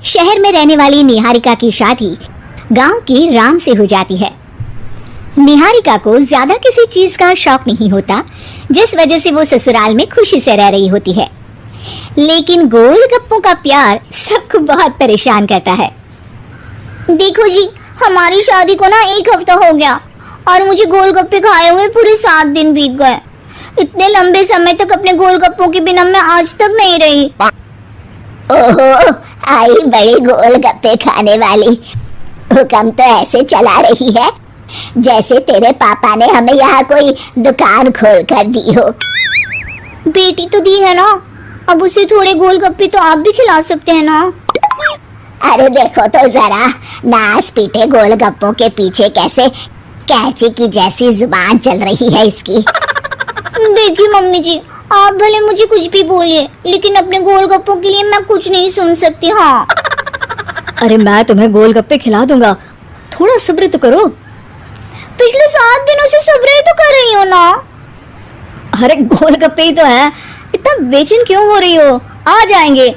शहर में रहने वाली निहारिका की शादी गांव के राम से हो जाती है। निहारिका को ज्यादा किसी चीज का शौक नहीं होता, जिस वजह से वो ससुराल में खुशी से रह रही होती है। लेकिन गोलगप्पों का प्यार सबको बहुत परेशान करता है। देखो जी, हमारी शादी को ना 1 हफ्ता हो गया और मुझे गोलगप्पे खाए हुए पूरे 7 दिन बीत गए। इतने लंबे समय तक अपने गोलगप्पों के बिना मैं आज तक नहीं रही। ओहो, आई बड़ी गोलगप्पे खाने वाली। हुक्म तो ऐसे चला रही है जैसे तेरे पापा ने हमें यहाँ कोई दुकान खोल कर दी हो। बेटी तो दी है ना, अब उसे थोड़े गोलगप्पे तो आप भी खिला सकते हैं ना। अरे देखो तो जरा, नास पीटे गोलगप्पों के पीछे कैसे कैंची की जैसी जुबान चल रही है इसकी। देखिए मम्मी जी, आप भले मुझे कुछ भी बोलिए, लेकिन अपने गोलगप्पों के लिए मैं कुछ नहीं सुन सकती। हाँ, अरे मैं तुम्हें गोलगप्पे खिला दूंगा, थोड़ा सब्र तो करो। पिछले 7 दिनों से सब्र ही तो कर रही हो ना। अरे गोलगप्पे ही तो है, इतना बेचैन क्यों हो रही हो? आ जाएंगे।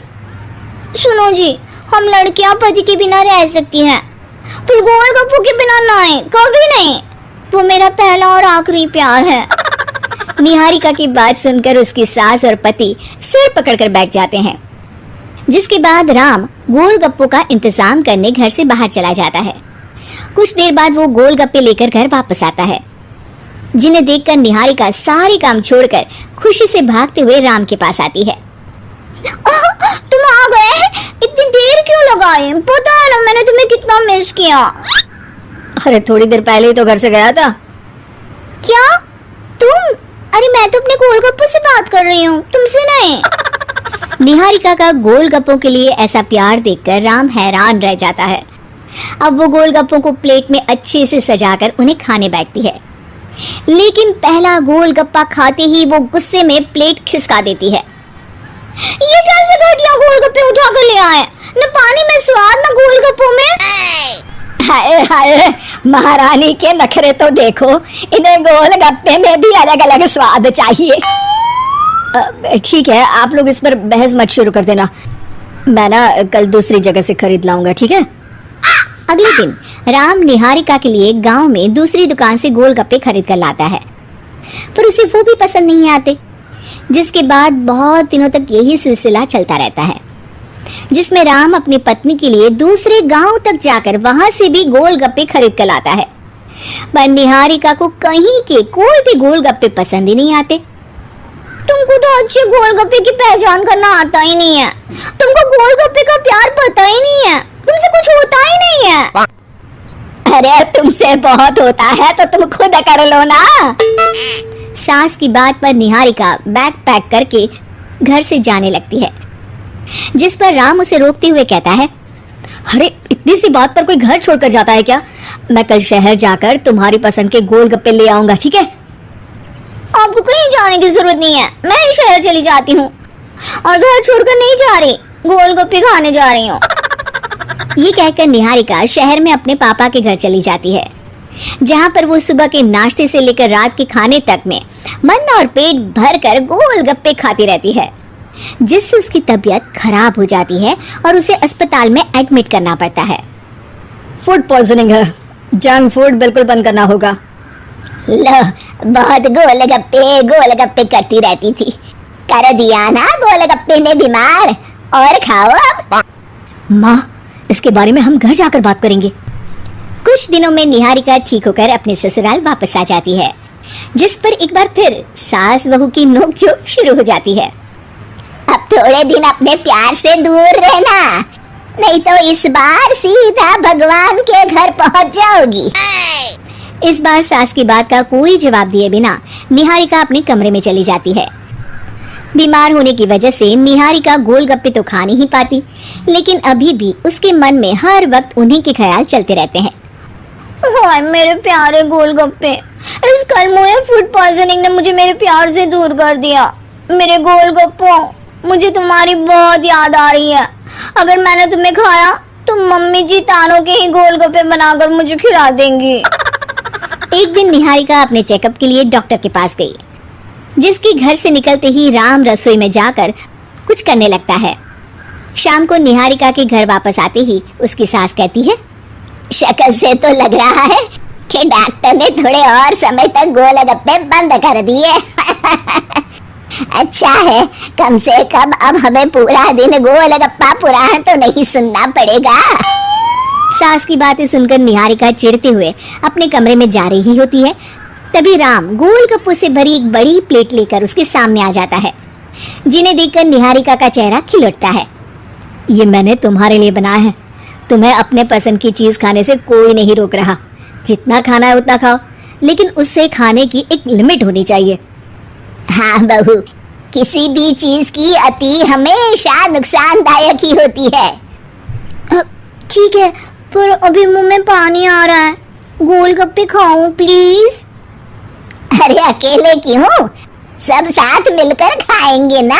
सुनो जी, हम लड़कियां पति के बिना रह सकती हैं, पर गोलगप्पों के बिना नहीं, कभी नहीं। वो मेरा पहला और आखिरी प्यार है। निहारिका की बात सुनकर उसकी सास और पति सिर पकड़कर बैठ जाते हैं। जिसके बाद राम गोलगप्पों का इंतजाम करने घर से बाहर चला जाता है। कुछ देर बाद वो गोलगप्पे लेकर घर वापस आता है, जिन्हें देखकर निहारिका सारे काम छोड़कर खुशी से भागते हुए राम के पास आती है। तुम आ गए? इतनी देर क्यों लगाई? पता है ना मैंने तुम्हें कितना मिस किया। अरे थोड़ी देर पहले ही तो घर से गया था। क्या तुम? अरे मैं तो अपने गोलगप्पों से बात कर रही हूँ, तुमसे नहीं। निहारिका का गोलगप्पों के लिए ऐसा प्यार देखकर राम हैरान रह जाता है। अब वो गोलगप्पों को प्लेट में अच्छे से सजाकर उन्हें खाने बैठती है, लेकिन पहला गोलगप्पा खाते ही वो गुस्से में प्लेट खिसका देती है। ये कैसे घटिया गोलगप्पे उठा कर ले आए? न पानी में स्वाद, न गोलगप्पों में। हाय हाय, महारानी के नखरे तो देखो, इन्हें गोलगप्पे में भी अलग अलग स्वाद चाहिए। ठीक है, आप लोग इस पर बहस मत शुरू कर देना, मैं ना कल दूसरी जगह से खरीद लाऊंगा, ठीक है? अगले दिन राम निहारिका के लिए गांव में दूसरी दुकान से गोलगप्पे खरीद कर लाता है, पर उसे वो भी पसंद नहीं आते। जिसके बाद बहुत दिनों तक यही सिलसिला चलता रहता है, जिसमें राम अपनी पत्नी के लिए दूसरे गांव तक जाकर वहां से भी गोलगप्पे खरीद कर लाता है, पर निहारिका को कहीं के कोई भी गोलगप्पे पसंद ही नहीं आते। तुमको तो अच्छे गोलगप्पे की पहचान करना आता ही नहीं है, तुमको गोलगप्पे का प्यार पता ही नहीं है, तुमसे कुछ होता ही नहीं है। अरे तुमसे बहुत होता है तो तुम खुद कर लो ना। सास की बात पर निहारिका बैग पैक करके घर से जाने लगती है, जिस पर राम उसे रोकते हुए कहता है, अरे इतनी सी बात पर कोई घर छोड़कर जाता है क्या? मैं कल शहर जाकर तुम्हारी पसंद के गोलगप्पे ले आऊंगा, ठीक है? आपको कहीं जाने की जरूरत नहीं है, मैं ही शहर चली जाती हूँ और घर छोड़कर नहीं जा रही, गोलगप्पे खाने जा रही हूँ। ये कहकर निहारिका शहर में अपने पापा के घर चली जाती है, जहाँ पर वो सुबह के नाश्ते से लेकर रात के खाने तक में मन और पेट भरकर गोलगप्पे खाती रहती है, जिससे उसकी तबीयत खराब हो जाती है और उसे अस्पताल में एडमिट करना पड़ता है। फूड पॉइजनिंग है, जंक फूड बिल्कुल बंद करना होगा। लो, बहुत गोलगप्पे करती रहती थी, कर दिया ना गोलगप्पे ने बीमार। और खाओ अब। माँ, इसके बारे में हम घर जाकर बात करेंगे। कुछ दिनों में निहारिका ठीक होकर अपने ससुराल वापस आ जाती है, जिस पर एक बार फिर सास बहू की नोकझोंक शुरू हो जाती है। अब थोड़े दिन अपने प्यार से दूर रहना, नहीं तो इस बार सीधा भगवान के घर पहुंच जाओगी। इस बार सास की बात का कोई जवाब दिए बिना निहारिका अपने कमरे में चली जाती है। बीमार होने की वजह से निहारिका गोलगप्पे तो खा नहीं पाती, लेकिन अभी भी उसके मन में हर वक्त उन्हीं के ख्याल चलते रहते हैं। हाय मेरे प्यारे गोलगप्पे, इस कलमुए फूड पॉइजनिंग ने मुझे मेरे प्यार से दूर कर दिया। मेरे गोलगप्पों, मुझे तुम्हारी बहुत याद आ रही है। अगर मैंने तुम्हें खाया तो मम्मी जी तानों के ही गोलगप्पे बनाकर मुझे खिला देंगी। एक दिन निहारिका अपने चेकअप के लिए डॉक्टर के पास गई, जिसके घर से निकलते ही राम रसोई में जाकर कुछ करने लगता है। शाम को निहारिका के घर वापस आते ही उसकी सास कहती है, शक्ल से तो लग रहा है कि डॉक्टर ने थोड़े और समय तक गोलगप्पे बंद कर दिए। अच्छा है, कम से कम अब हमें पूरा दिन गोलगप्पा पुराण तो नहीं सुनना पड़ेगा। सास की बातें सुनकर निहारिका चिढ़ते हुए अपने कमरे में जा रही होती है। तभी राम गोलगप्पों से भरी एक बड़ी प्लेट लेकर उसके सामने आ जाता है, जिन्हें देखकर निहारिका का चेहरा खिल उठता है। ये मैंने तुम्हारे लिए बनाया है। तुम्हें अपने पसंद की चीज खाने से कोई नहीं रोक रहा। जितना खाना है उतना खाओ, लेकिन उससे खाने की एक लिमिट होनी चाहिए। हाँ बहू, किसी भी चीज की अति हमेशा नुकसानदायक ही होती है। ठीक है, पर अभी मुंह में पानी आ रहा है। गोलगप्पे खाऊं प्लीज? अरे अकेले क्यों, सब साथ मिलकर खाएंगे ना।